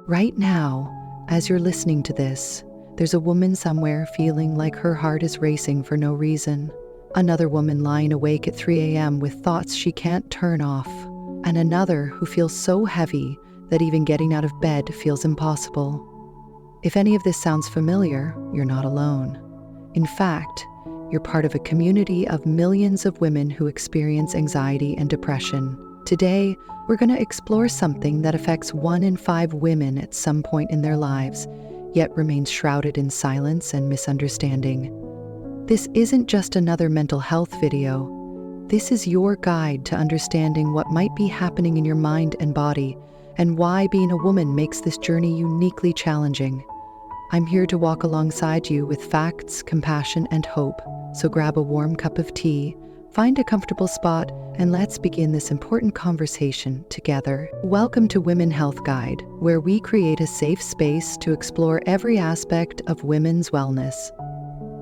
Right now, as you're listening to this, there's a woman somewhere feeling like her heart is racing for no reason. Another woman lying awake at 3 a.m. with thoughts she can't turn off. And another who feels so heavy that even getting out of bed feels impossible. If any of this sounds familiar, you're not alone. In fact, you're part of a community of millions of women who experience anxiety and depression. Today, we're going to explore something that affects 1 in 5 women at some point in their lives, yet remains shrouded in silence and misunderstanding. This isn't just another mental health video. This is your guide to understanding what might be happening in your mind and body, and why being a woman makes this journey uniquely challenging. I'm here to walk alongside you with facts, compassion, and hope. So grab a warm cup of tea, find a comfortable spot, and let's begin this important conversation together. Welcome to Women Health Guide, where we create a safe space to explore every aspect of women's wellness.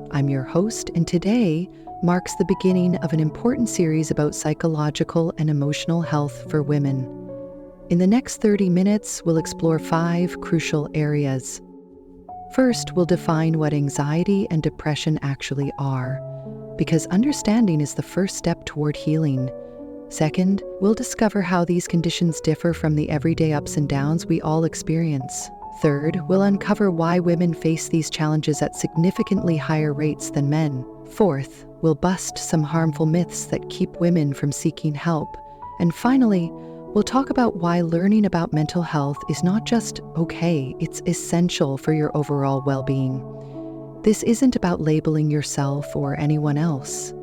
I'm your host, and today marks the beginning of an important series about psychological and emotional health for women. In the next 30 minutes, we'll explore 5 crucial areas. First, we'll define what anxiety and depression actually are, because understanding is the first step toward healing. Second, we'll discover how these conditions differ from the everyday ups and downs we all experience. Third, we'll uncover why women face these challenges at significantly higher rates than men. Fourth, we'll bust some harmful myths that keep women from seeking help. And finally, we'll talk about why learning about mental health is not just okay, it's essential for your overall well-being. This isn't about labeling yourself or anyone else.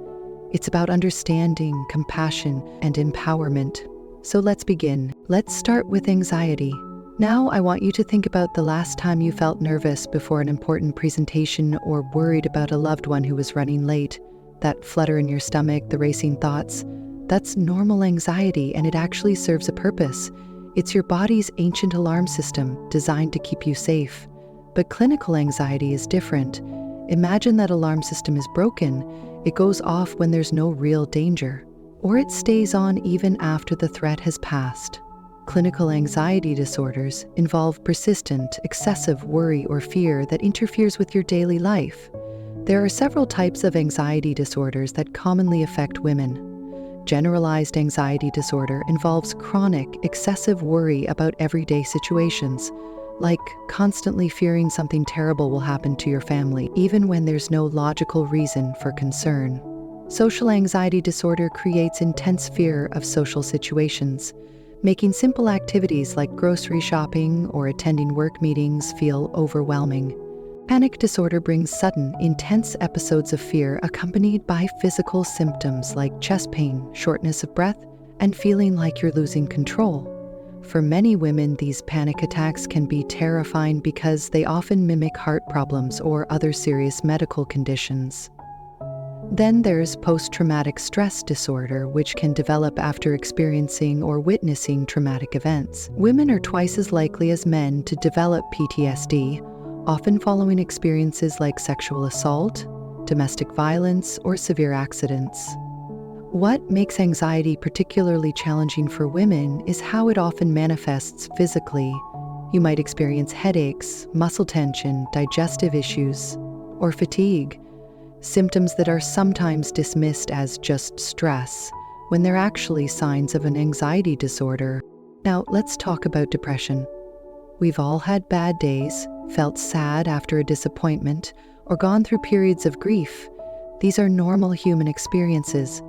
It's about understanding, compassion, and empowerment. So let's begin. Let's start with anxiety. Now I want you to think about the last time you felt nervous before an important presentation or worried about a loved one who was running late. That flutter in your stomach, the racing thoughts, that's normal anxiety, and it actually serves a purpose. It's your body's ancient alarm system designed to keep you safe. But clinical anxiety is different. Imagine that alarm system is broken. It goes off when there's no real danger, or it stays on even after the threat has passed. Clinical anxiety disorders involve persistent, excessive worry or fear that interferes with your daily life. There are several types of anxiety disorders that commonly affect women. Generalized anxiety disorder involves chronic, excessive worry about everyday situations, like constantly fearing something terrible will happen to your family, even when there's no logical reason for concern. Social anxiety disorder creates intense fear of social situations, making simple activities like grocery shopping or attending work meetings feel overwhelming. Panic disorder brings sudden, intense episodes of fear accompanied by physical symptoms like chest pain, shortness of breath, and feeling like you're losing control. For many women, these panic attacks can be terrifying because they often mimic heart problems or other serious medical conditions. Then there's post-traumatic stress disorder, which can develop after experiencing or witnessing traumatic events. Women are twice as likely as men to develop PTSD, often following experiences like sexual assault, domestic violence, or severe accidents. What makes anxiety particularly challenging for women is how it often manifests physically. You might experience headaches, muscle tension, digestive issues, or fatigue, symptoms that are sometimes dismissed as just stress, when they're actually signs of an anxiety disorder. Now, let's talk about depression. We've all had bad days, felt sad after a disappointment, or gone through periods of grief. These are normal human experiences.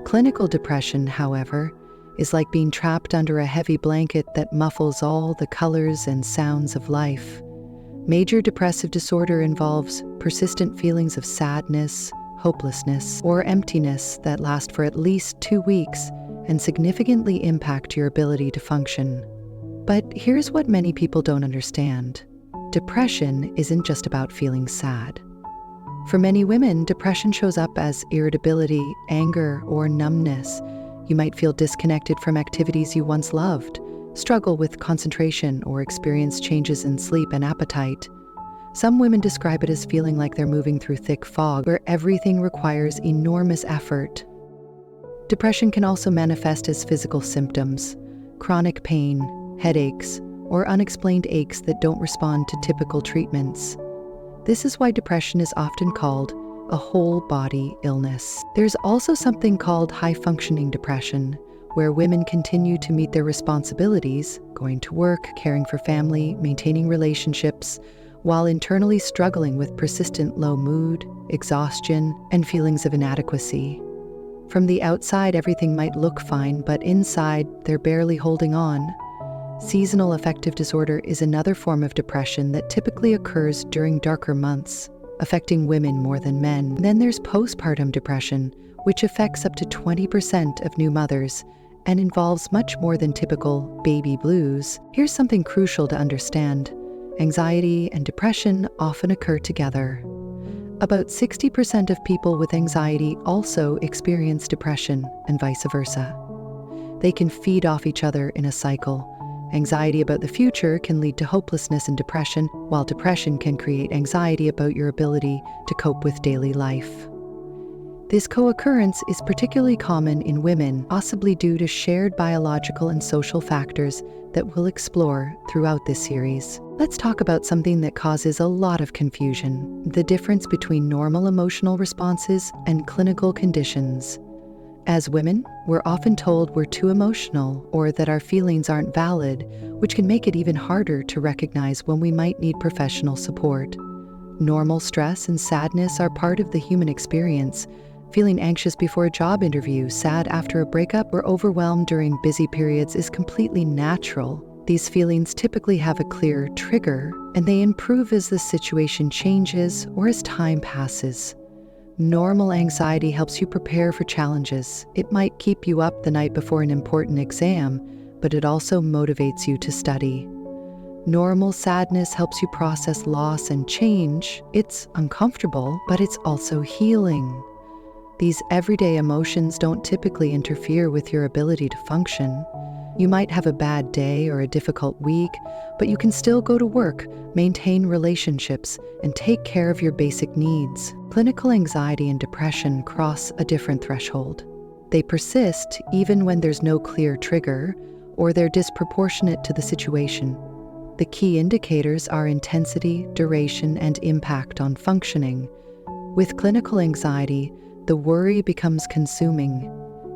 Clinical depression, however, is like being trapped under a heavy blanket that muffles all the colors and sounds of life. Major depressive disorder involves persistent feelings of sadness, hopelessness, or emptiness that last for at least 2 weeks and significantly impact your ability to function. But here's what many people don't understand. Depression isn't just about feeling sad. For many women, depression shows up as irritability, anger, or numbness. You might feel disconnected from activities you once loved, struggle with concentration, or experience changes in sleep and appetite. Some women describe it as feeling like they're moving through thick fog, where everything requires enormous effort. Depression can also manifest as physical symptoms. chronic pain, headaches, or unexplained aches that don't respond to typical treatments. This is why depression is often called a whole body illness. There's also something called high-functioning depression, where women continue to meet their responsibilities, going to work, caring for family, maintaining relationships, while internally struggling with persistent low mood, exhaustion, and feelings of inadequacy. From the outside, everything might look fine, but inside, they're barely holding on. Seasonal affective disorder is another form of depression that typically occurs during darker months, affecting women more than men. Then there's postpartum depression, which affects up to 20% of new mothers and involves much more than typical baby blues. Here's something crucial to understand. Anxiety and depression often occur together. About 60% of people with anxiety also experience depression, and vice versa. They can feed off each other in a cycle. Anxiety about the future can lead to hopelessness and depression, while depression can create anxiety about your ability to cope with daily life. This co-occurrence is particularly common in women, possibly due to shared biological and social factors that we'll explore throughout this series. Let's talk about something that causes a lot of confusion: the difference between normal emotional responses and clinical conditions. As women, we're often told we're too emotional or that our feelings aren't valid, which can make it even harder to recognize when we might need professional support. Normal stress and sadness are part of the human experience. Feeling anxious before a job interview, sad after a breakup, or overwhelmed during busy periods is completely natural. These feelings typically have a clear trigger, and they improve as the situation changes or as time passes. Normal anxiety helps you prepare for challenges. It might keep you up the night before an important exam, but it also motivates you to study. Normal sadness helps you process loss and change. It's uncomfortable, but it's also healing. These everyday emotions don't typically interfere with your ability to function. You might have a bad day or a difficult week, but you can still go to work, maintain relationships, and take care of your basic needs. Clinical anxiety and depression cross a different threshold. They persist even when there's no clear trigger, or they're disproportionate to the situation. The key indicators are intensity, duration, and impact on functioning. With clinical anxiety, the worry becomes consuming.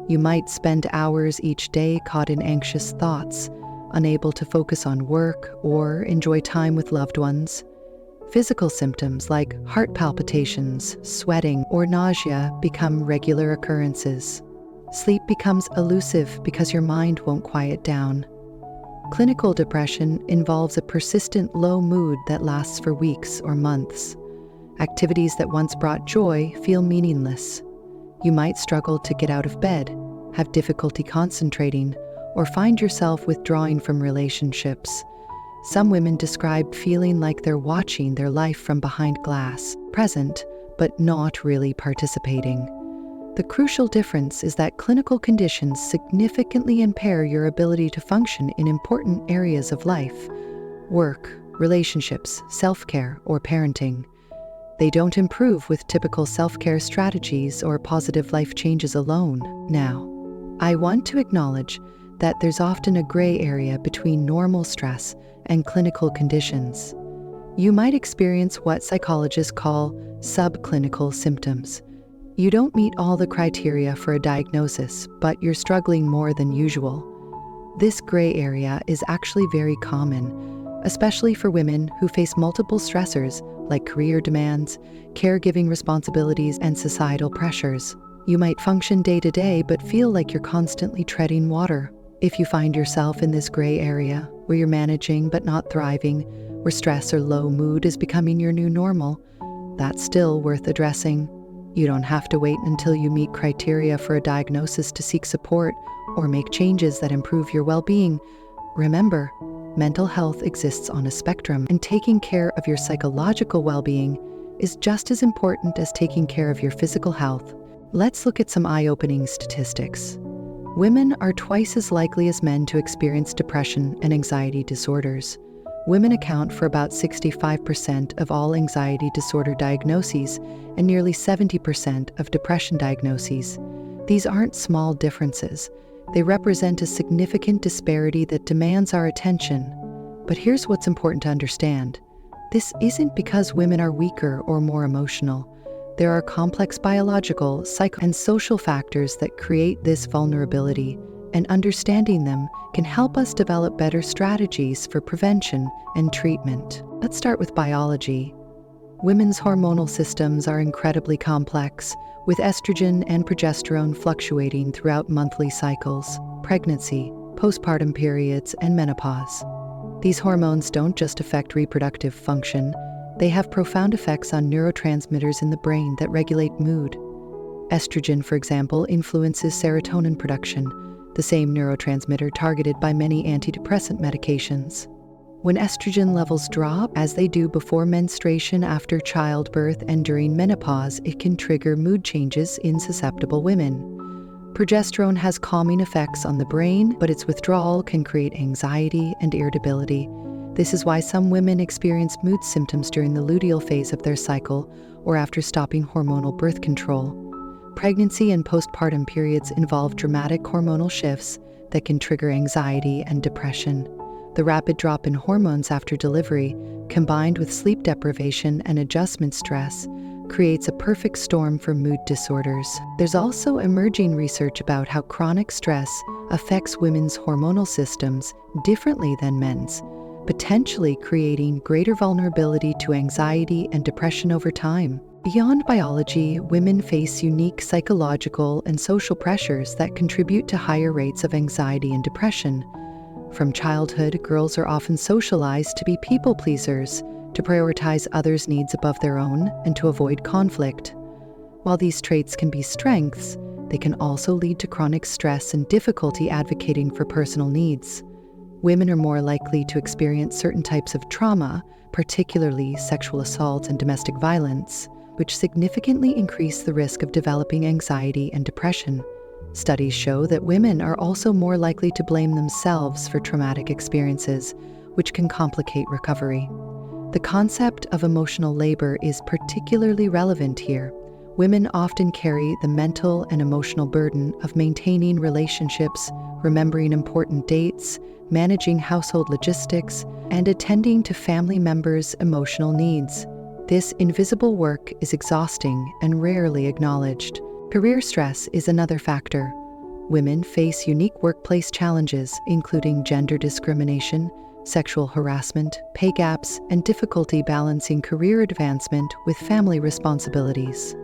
You might spend hours each day caught in anxious thoughts, unable to focus on work or enjoy time with loved ones. Physical symptoms like heart palpitations, sweating, or nausea become regular occurrences. Sleep becomes elusive because your mind won't quiet down. Clinical depression involves a persistent low mood that lasts for weeks or months. Activities that once brought joy feel meaningless. You might struggle to get out of bed, have difficulty concentrating, or find yourself withdrawing from relationships. Some women describe feeling like they're watching their life from behind glass, present, but not really participating. The crucial difference is that clinical conditions significantly impair your ability to function in important areas of life: work, relationships, self-care, or parenting. They don't improve with typical self-care strategies or positive life changes alone. Now, I want to acknowledge that there's often a gray area between normal stress and clinical conditions. You might experience what psychologists call subclinical symptoms. You don't meet all the criteria for a diagnosis, but you're struggling more than usual. This gray area is actually very common, especially for women who face multiple stressors like career demands, caregiving responsibilities, and societal pressures. You might function day to day but feel like you're constantly treading water. If you find yourself in this gray area, where you're managing but not thriving, where stress or low mood is becoming your new normal, that's still worth addressing. You don't have to wait until you meet criteria for a diagnosis to seek support or make changes that improve your well-being. Remember, mental health exists on a spectrum, and taking care of your psychological well-being is just as important as taking care of your physical health. Let's look at some eye-opening statistics. Women are twice as likely as men to experience depression and anxiety disorders. Women account for about 65% of all anxiety disorder diagnoses and nearly 70% of depression diagnoses. These aren't small differences, They represent a significant disparity that demands our attention. But here's what's important to understand. This isn't because women are weaker or more emotional. There are complex biological, psycho, and social factors that create this vulnerability, and understanding them can help us develop better strategies for prevention and treatment. Let's start with biology. Women's hormonal systems are incredibly complex, with estrogen and progesterone fluctuating throughout monthly cycles, pregnancy, postpartum periods, and menopause. These hormones don't just affect reproductive function, they have profound effects on neurotransmitters in the brain that regulate mood. Estrogen, for example, influences serotonin production, the same neurotransmitter targeted by many antidepressant medications. When estrogen levels drop, as they do before menstruation, after childbirth, and during menopause, it can trigger mood changes in susceptible women. Progesterone has calming effects on the brain, but its withdrawal can create anxiety and irritability. This is why some women experience mood symptoms during the luteal phase of their cycle or after stopping hormonal birth control. Pregnancy and postpartum periods involve dramatic hormonal shifts that can trigger anxiety and depression. The rapid drop in hormones after delivery, combined with sleep deprivation and adjustment stress, creates a perfect storm for mood disorders. There's also emerging research about how chronic stress affects women's hormonal systems differently than men's, potentially creating greater vulnerability to anxiety and depression over time. Beyond biology, women face unique psychological and social pressures that contribute to higher rates of anxiety and depression. From childhood, girls are often socialized to be people pleasers, to prioritize others' needs above their own, and to avoid conflict. While these traits can be strengths, they can also lead to chronic stress and difficulty advocating for personal needs. Women are more likely to experience certain types of trauma, particularly sexual assault and domestic violence, which significantly increase the risk of developing anxiety and depression. Studies show that women are also more likely to blame themselves for traumatic experiences, which can complicate recovery. The concept of emotional labor is particularly relevant here. Women often carry the mental and emotional burden of maintaining relationships, remembering important dates, managing household logistics, and attending to family members' emotional needs. This invisible work is exhausting and rarely acknowledged. Career stress is another factor. Women face unique workplace challenges, including gender discrimination, sexual harassment, pay gaps, and difficulty balancing career advancement with family responsibilities.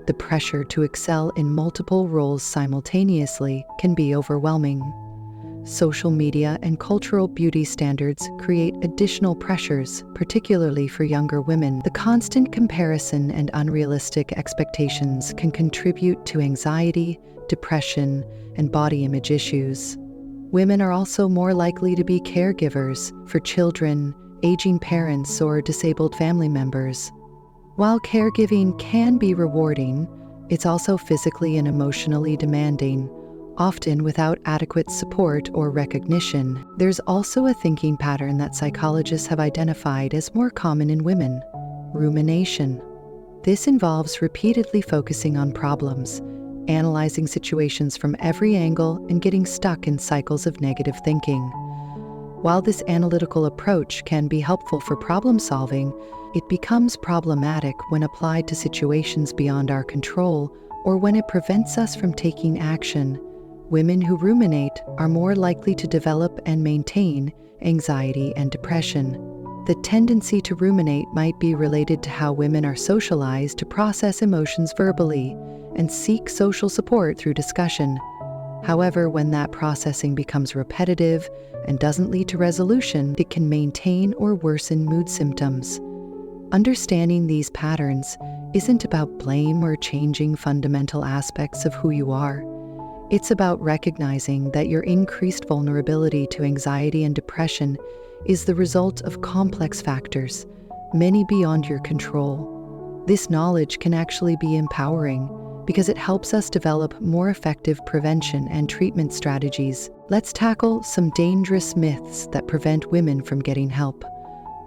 The pressure to excel in multiple roles simultaneously can be overwhelming. Social media and cultural beauty standards create additional pressures, particularly for younger women. The constant comparison and unrealistic expectations can contribute to anxiety, depression, and body image issues. Women are also more likely to be caregivers for children, aging parents, or disabled family members. While caregiving can be rewarding, it's also physically and emotionally demanding, often without adequate support or recognition. There's also a thinking pattern that psychologists have identified as more common in women: rumination. This involves repeatedly focusing on problems, analyzing situations from every angle, and getting stuck in cycles of negative thinking. While this analytical approach can be helpful for problem solving, it becomes problematic when applied to situations beyond our control or when it prevents us from taking action. Women who ruminate are more likely to develop and maintain anxiety and depression. The tendency to ruminate might be related to how women are socialized to process emotions verbally and seek social support through discussion. However, when that processing becomes repetitive and doesn't lead to resolution, it can maintain or worsen mood symptoms. Understanding these patterns isn't about blame or changing fundamental aspects of who you are. It's about recognizing that your increased vulnerability to anxiety and depression is the result of complex factors, many beyond your control. This knowledge can actually be empowering because it helps us develop more effective prevention and treatment strategies. Let's tackle some dangerous myths that prevent women from getting help.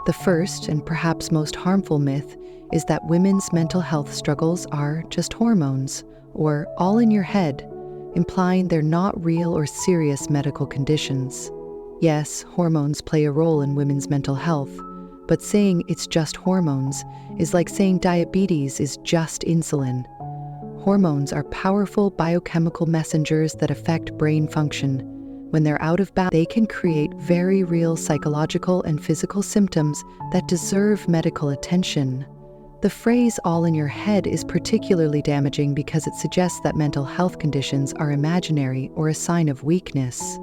The first and perhaps most harmful myth is that women's mental health struggles are just hormones or all in your head. implying they're not real or serious medical conditions. Yes, hormones play a role in women's mental health, but saying it's just hormones is like saying diabetes is just insulin. Hormones are powerful biochemical messengers that affect brain function. When they're out of balance, they can create very real psychological and physical symptoms that deserve medical attention. The phrase "all in your head" is particularly damaging because it suggests that mental health conditions are imaginary or a sign of weakness.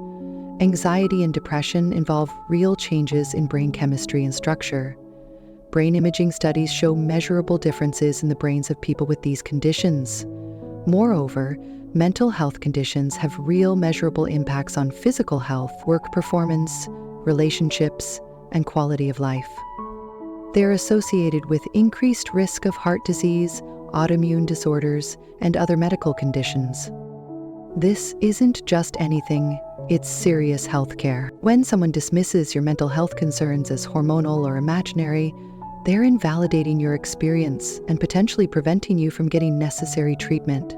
Anxiety and depression involve real changes in brain chemistry and structure. Brain imaging studies show measurable differences in the brains of people with these conditions. Moreover, mental health conditions have real measurable impacts on physical health, work performance, relationships, and quality of life. They're associated with increased risk of heart disease, autoimmune disorders, and other medical conditions. This isn't just anything, it's serious healthcare. When someone dismisses your mental health concerns as hormonal or imaginary, they're invalidating your experience and potentially preventing you from getting necessary treatment.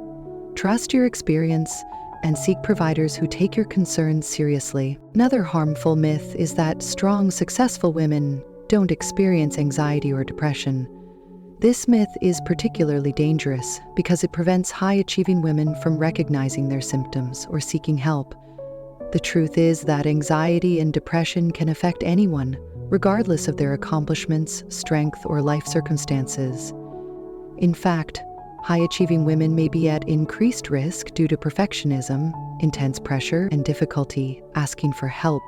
Trust your experience and seek providers who take your concerns seriously. Another harmful myth is that strong, successful women don't experience anxiety or depression. This myth is particularly dangerous because it prevents high-achieving women from recognizing their symptoms or seeking help. The truth is that anxiety and depression can affect anyone, regardless of their accomplishments, strength, or life circumstances. In fact, high-achieving women may be at increased risk due to perfectionism, intense pressure, and difficulty asking for help.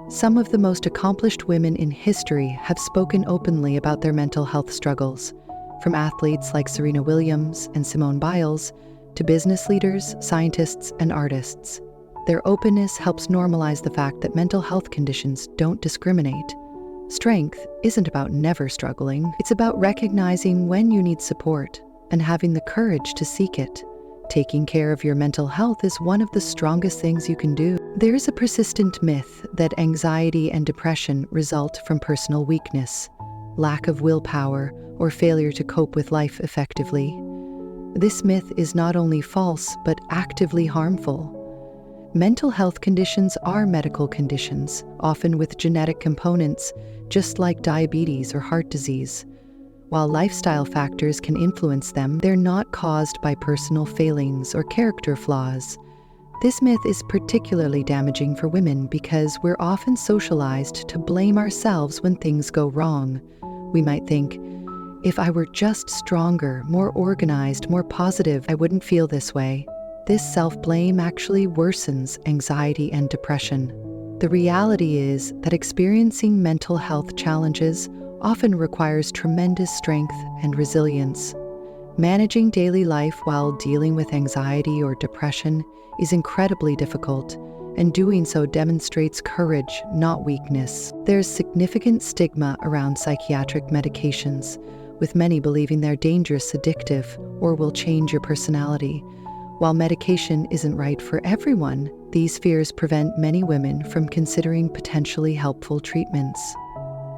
Some of the most accomplished women in history have spoken openly about their mental health struggles, from athletes like Serena Williams and Simone Biles to business leaders, scientists, and artists. Their openness helps normalize the fact that mental health conditions don't discriminate. Strength isn't about never struggling, it's about recognizing when you need support and having the courage to seek it. Taking care of your mental health is one of the strongest things you can do. There's a persistent myth that anxiety and depression result from personal weakness, lack of willpower, or failure to cope with life effectively. This myth is not only false, but actively harmful. Mental health conditions are medical conditions, often with genetic components, just like diabetes or heart disease. While lifestyle factors can influence them, they're not caused by personal failings or character flaws. This myth is particularly damaging for women because we're often socialized to blame ourselves when things go wrong. We might think, if I were just stronger, more organized, more positive, I wouldn't feel this way. This self-blame actually worsens anxiety and depression. The reality is that experiencing mental health challenges often requires tremendous strength and resilience. Managing daily life while dealing with anxiety or depression is incredibly difficult, and doing so demonstrates courage, not weakness. There's significant stigma around psychiatric medications, with many believing they're dangerous, addictive, or will change your personality. While medication isn't right for everyone, these fears prevent many women from considering potentially helpful treatments.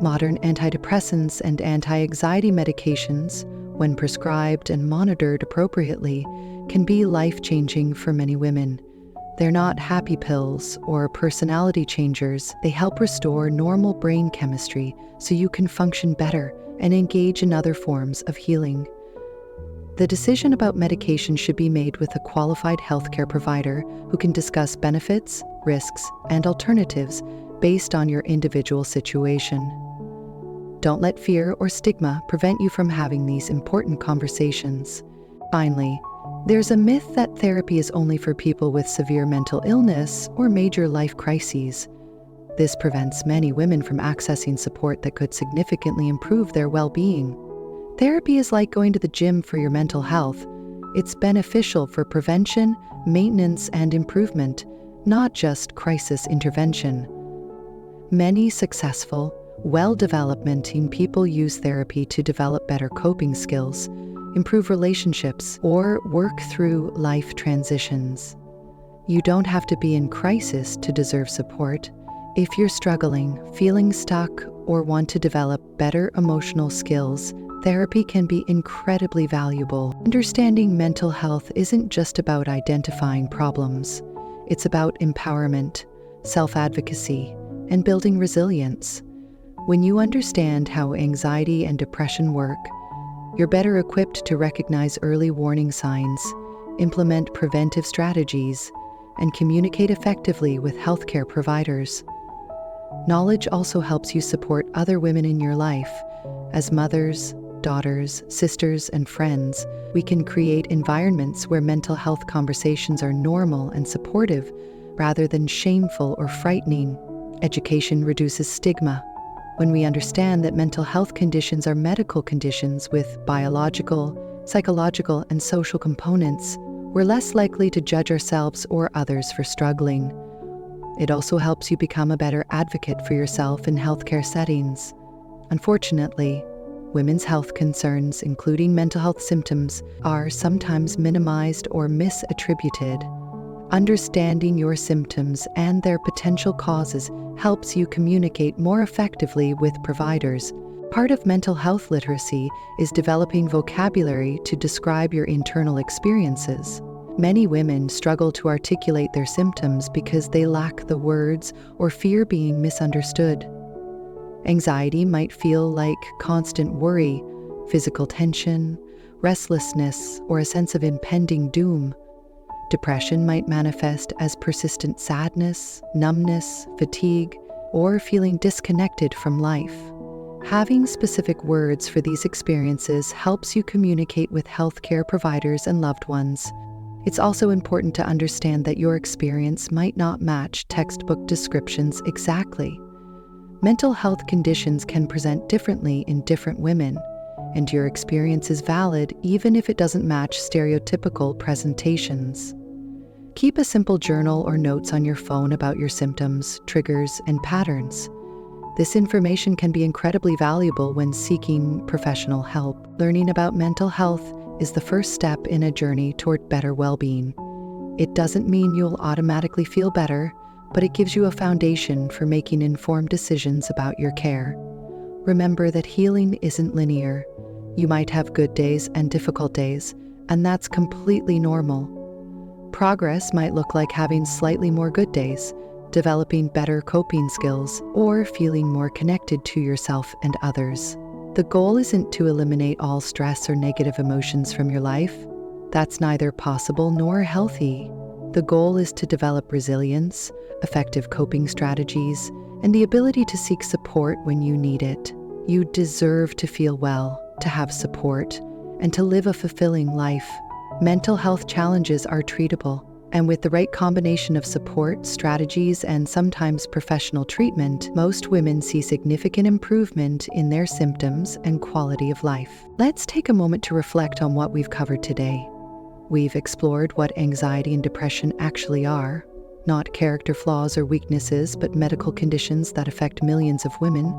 Modern antidepressants and anti-anxiety medications, when prescribed and monitored appropriately, can be life-changing for many women. They're not happy pills or personality changers. They help restore normal brain chemistry so you can function better and engage in other forms of healing. The decision about medication should be made with a qualified healthcare provider who can discuss benefits, risks, and alternatives based on your individual situation. Don't let fear or stigma prevent you from having these important conversations. Finally, there's a myth that therapy is only for people with severe mental illness or major life crises. This prevents many women from accessing support that could significantly improve their well-being. Therapy is like going to the gym for your mental health. It's beneficial for prevention, maintenance, and improvement, not just crisis intervention. Many successful, well-developmenting people use therapy to develop better coping skills, improve relationships, or work through life transitions. You don't have to be in crisis to deserve support. If you're struggling, feeling stuck, or want to develop better emotional skills, Therapy can be incredibly valuable. Understanding mental health isn't just about identifying problems. It's about empowerment, self-advocacy, and building resilience. When you understand how anxiety and depression work, you're better equipped to recognize early warning signs, implement preventive strategies, and communicate effectively with healthcare providers. Knowledge also helps you support other women in your life. As mothers, daughters, sisters, and friends, we can create environments where mental health conversations are normal and supportive rather than shameful or frightening. Education reduces stigma. When we understand that mental health conditions are medical conditions with biological, psychological, and social components, we're less likely to judge ourselves or others for struggling. It also helps you become a better advocate for yourself in healthcare settings. Unfortunately, women's health concerns, including mental health symptoms, are sometimes minimized or misattributed. Understanding your symptoms and their potential causes helps you communicate more effectively with providers. Part of mental health literacy is developing vocabulary to describe your internal experiences. Many women struggle to articulate their symptoms because they lack the words or fear being misunderstood. Anxiety might feel like constant worry, physical tension, restlessness, or a sense of impending doom. Depression might manifest as persistent sadness, numbness, fatigue, or feeling disconnected from life. Having specific words for these experiences helps you communicate with healthcare providers and loved ones. It's also important to understand that your experience might not match textbook descriptions exactly. Mental health conditions can present differently in different women, and your experience is valid even if it doesn't match stereotypical presentations. Keep a simple journal or notes on your phone about your symptoms, triggers, and patterns. This information can be incredibly valuable when seeking professional help. Learning about mental health is the first step in a journey toward better well-being. It doesn't mean you'll automatically feel better, but it gives you a foundation for making informed decisions about your care. Remember that healing isn't linear. You might have good days and difficult days, and that's completely normal. Progress might look like having slightly more good days, developing better coping skills, or feeling more connected to yourself and others. The goal isn't to eliminate all stress or negative emotions from your life. That's neither possible nor healthy. The goal is to develop resilience, effective coping strategies, and the ability to seek support when you need it. You deserve to feel well, to have support, and to live a fulfilling life. Mental health challenges are treatable, and with the right combination of support, strategies, and sometimes professional treatment, most women see significant improvement in their symptoms and quality of life. Let's take a moment to reflect on what we've covered today. We've explored what anxiety and depression actually are, not character flaws or weaknesses, but medical conditions that affect millions of women.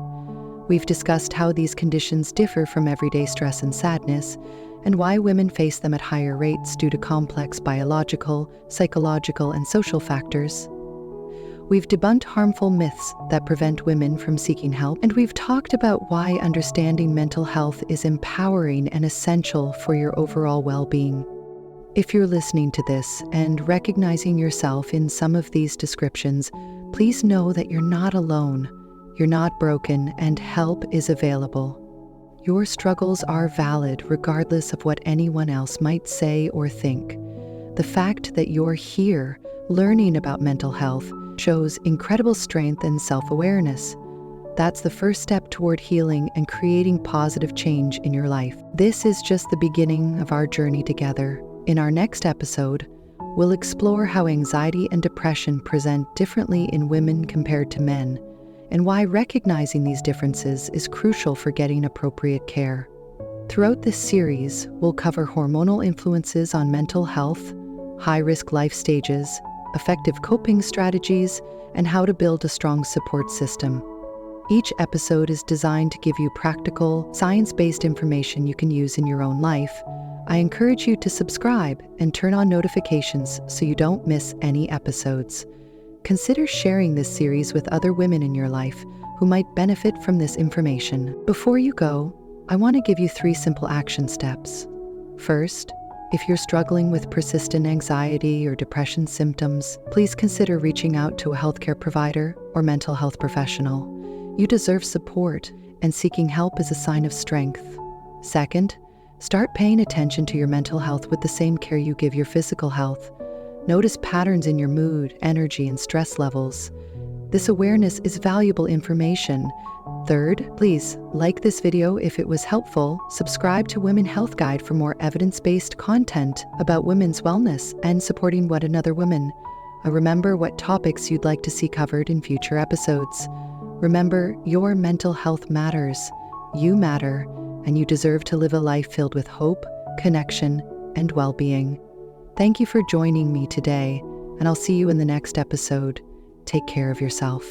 We've discussed how these conditions differ from everyday stress and sadness, and why women face them at higher rates due to complex biological, psychological, and social factors. We've debunked harmful myths that prevent women from seeking help, and we've talked about why understanding mental health is empowering and essential for your overall well-being. If you're listening to this and recognizing yourself in some of these descriptions, please know that you're not alone, you're not broken, and help is available. Your struggles are valid regardless of what anyone else might say or think. The fact that you're here learning about mental health shows incredible strength and self-awareness. That's the first step toward healing and creating positive change in your life. This is just the beginning of our journey together. In our next episode, we'll explore how anxiety and depression present differently in women compared to men, and why recognizing these differences is crucial for getting appropriate care. Throughout this series, we'll cover hormonal influences on mental health, high-risk life stages, effective coping strategies, and how to build a strong support system. Each episode is designed to give you practical, science-based information you can use in your own life. I encourage you to subscribe and turn on notifications so you don't miss any episodes. Consider sharing this series with other women in your life who might benefit from this information. Before you go, I want to give you 3 simple action steps. First, if you're struggling with persistent anxiety or depression symptoms, please consider reaching out to a healthcare provider or mental health professional. You deserve support, and seeking help is a sign of strength. Second, start paying attention to your mental health with the same care you give your physical health. Notice patterns in your mood, energy, and stress levels. This awareness is valuable information. Third, please like this video if it was helpful, subscribe to Women Health Guide for more evidence-based content about women's wellness and supporting one another women. Remember what topics you'd like to see covered in future episodes. Remember, your mental health matters. You matter, and you deserve to live a life filled with hope, connection, and well-being. Thank you for joining me today, and I'll see you in the next episode. Take care of yourself.